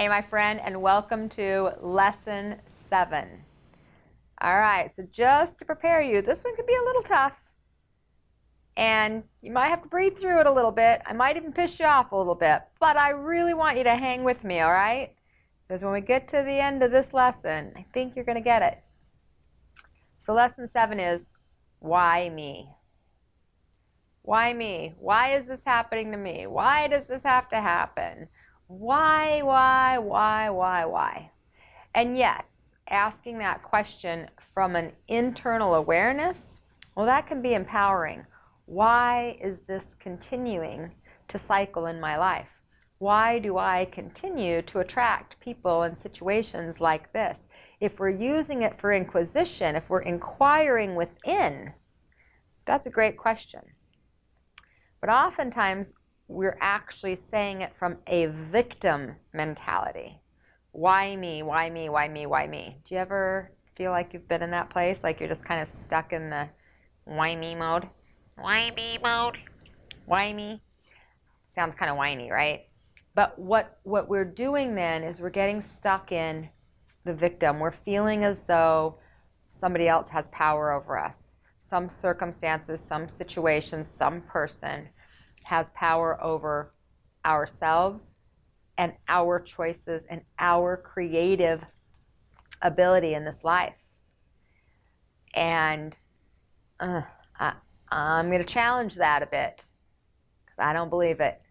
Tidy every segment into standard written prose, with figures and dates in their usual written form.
Hey, my friend, and welcome to Lesson 7. All right, so just to prepare you, this one could be a little tough, and you might have to breathe through it a little bit. I might even piss you off a little bit, but I really want you to hang with me, all right? Because when we get to the end of this lesson, I think you're going to get it. So Lesson 7 is, why me? Why me? Why is this happening to me? Why does this have to happen? Why? And yes, asking that question from an internal awareness, well, that can be empowering. Why is this continuing to cycle in my life? Why do I continue to attract people and situations like this? If we're using it for inquisition, if we're inquiring within, that's a great question. But oftentimes, we're actually saying it from a victim mentality. Why me? Why me? Why me? Why me? Do you ever feel like you've been in that place? Like you're just kind of stuck in the why me mode? Why me mode? Why me? Sounds kind of whiny, right? But what we're doing then is we're getting stuck in the victim. We're feeling as though somebody else has power over us. Some circumstances, some situation, some person has power over ourselves and our choices and our creative ability in this life. And I'm going to challenge that a bit because I don't believe it.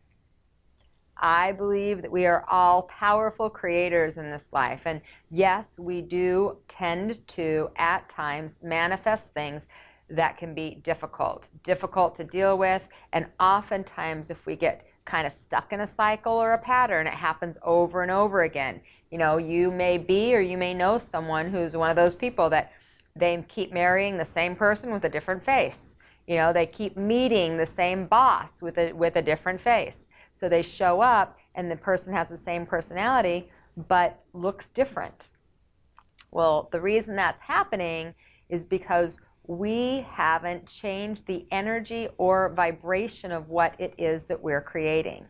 I believe that we are all powerful creators in this life. And yes, we do tend to, at times, manifest things that can be difficult to deal with. And oftentimes, if we get kind of stuck in a cycle or a pattern, it happens over and over again. You know, you may be or you may know someone who's one of those people that they keep marrying the same person with a different face. You know, they keep meeting the same boss with a different face. So they show up and the person has the same personality but looks different. Well, the reason that's happening is because we haven't changed the energy or vibration of what it is that we're creating.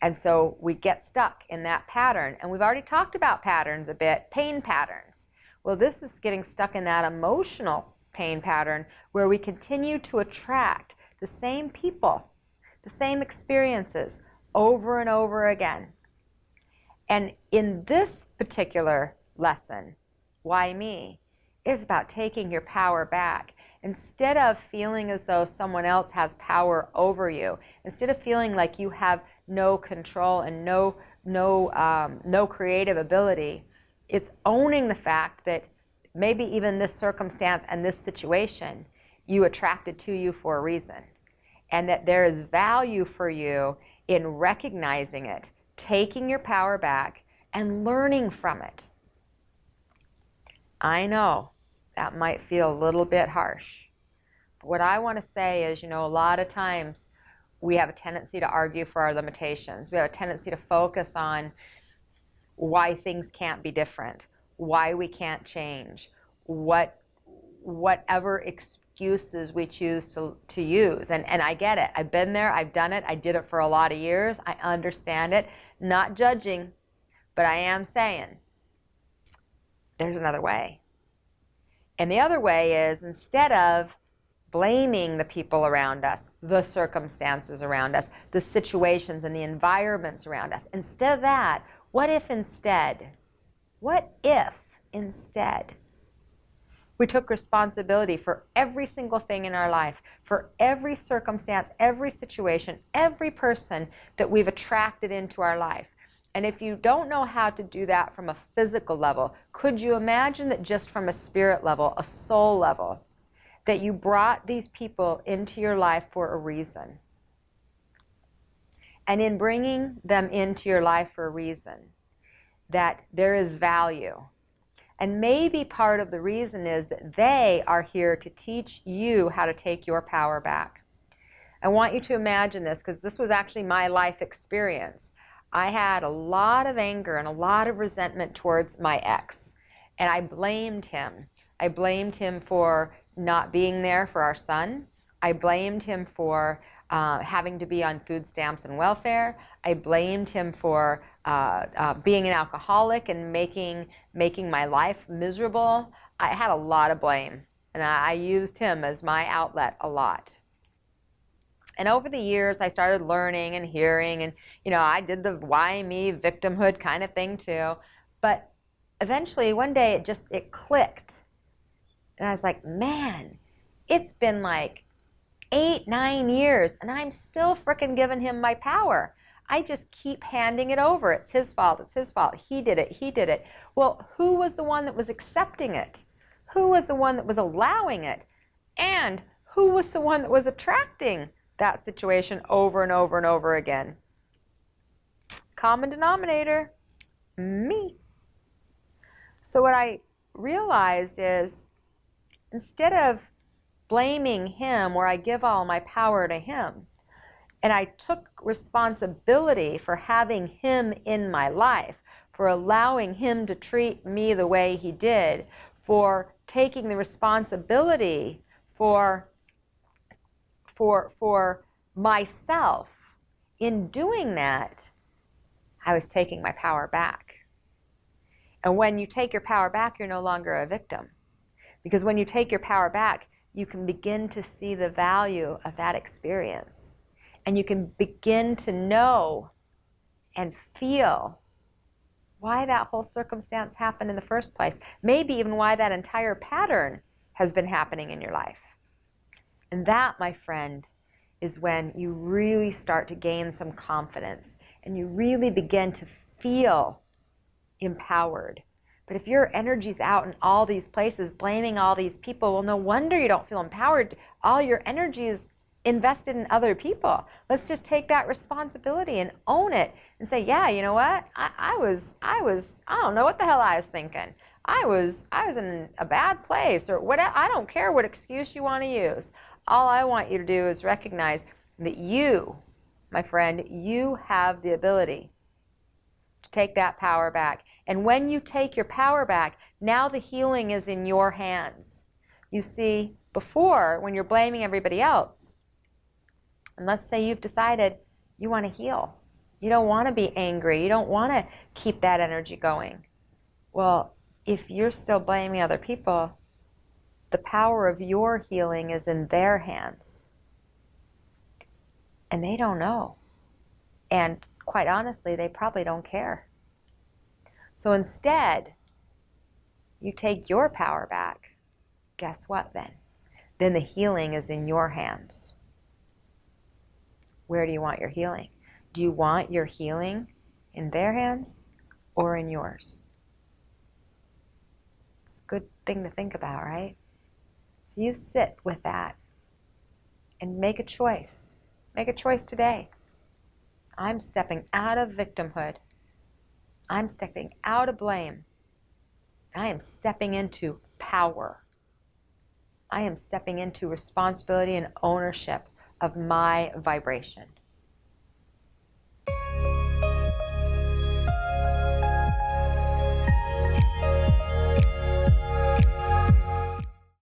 And so we get stuck in that pattern. And we've already talked about patterns a bit, pain patterns. Well, this is getting stuck in that emotional pain pattern where we continue to attract the same people, the same experiences over and over again. And in this particular lesson, why me? It's about taking your power back. Instead of feeling as though someone else has power over you, instead of feeling like you have no control and no creative ability, it's owning the fact that maybe even this circumstance and this situation you attracted to you for a reason, and that there is value for you in recognizing it, taking your power back, and learning from it. I know that might feel a little bit harsh. But what I want to say is, you know, a lot of times we have a tendency to argue for our limitations. We have a tendency to focus on why things can't be different, why we can't change, whatever excuses we choose to use. And I get it. I've been there. I've done it. I did it for a lot of years. I understand it. Not judging, but I am saying there's another way. And the other way is, instead of blaming the people around us, the circumstances around us, the situations and the environments around us, instead of that, what if instead we took responsibility for every single thing in our life, for every circumstance, every situation, every person that we've attracted into our life? And if you don't know how to do that from a physical level, could you imagine that just from a spirit level, a soul level, that you brought these people into your life for a reason? And in bringing them into your life for a reason, that there is value. And maybe part of the reason is that they are here to teach you how to take your power back. I want you to imagine this, because this was actually my life experience. I had a lot of anger and a lot of resentment towards my ex, and I blamed him. I blamed him for not being there for our son. I blamed him for having to be on food stamps and welfare. I blamed him for being an alcoholic and making my life miserable. I had a lot of blame, and I used him as my outlet a lot. And over the years, I started learning and hearing, and I did the why me victimhood kind of thing too. But eventually, one day, it clicked, and I was like, man, it's been like 8, 9 years, and I'm still frickin' giving him my power. I just keep handing it over. It's his fault. It's his fault. He did it. He did it. Well, who was the one that was accepting it? Who was the one that was allowing it? And who was the one that was attracting that situation over and over and over again? Common denominator, me. So what I realized is, instead of blaming him, where I give all my power to him, and I took responsibility for having him in my life, for allowing him to treat me the way he did, for taking the responsibility for myself. In doing that, I was taking my power back. And when you take your power back, you're no longer a victim. Because when you take your power back, you can begin to see the value of that experience. And you can begin to know and feel why that whole circumstance happened in the first place. Maybe even why that entire pattern has been happening in your life. And that, my friend, is when you really start to gain some confidence and you really begin to feel empowered. But if your energy's out in all these places, blaming all these people, well, no wonder you don't feel empowered. All your energy is invested in other people. Let's just take that responsibility and own it and say, yeah, you know what? I don't know what the hell I was thinking. I was in a bad place, or whatever. I don't care what excuse you want to use. All I want you to do is recognize that you, my friend, you have the ability to take that power back. And when you take your power back, now the healing is in your hands. You see, before, when you're blaming everybody else, and let's say you've decided you want to heal. You don't want to be angry. You don't want to keep that energy going. Well, if you're still blaming other people, the power of your healing is in their hands. And they don't know. And quite honestly, they probably don't care. So instead, you take your power back. Guess what then? Then the healing is in your hands. Where do you want your healing? Do you want your healing in their hands or in yours? It's a good thing to think about, right? So you sit with that and make a choice. Make a choice today. I'm stepping out of victimhood. I'm stepping out of blame. I am stepping into power. I am stepping into responsibility and ownership of my vibration.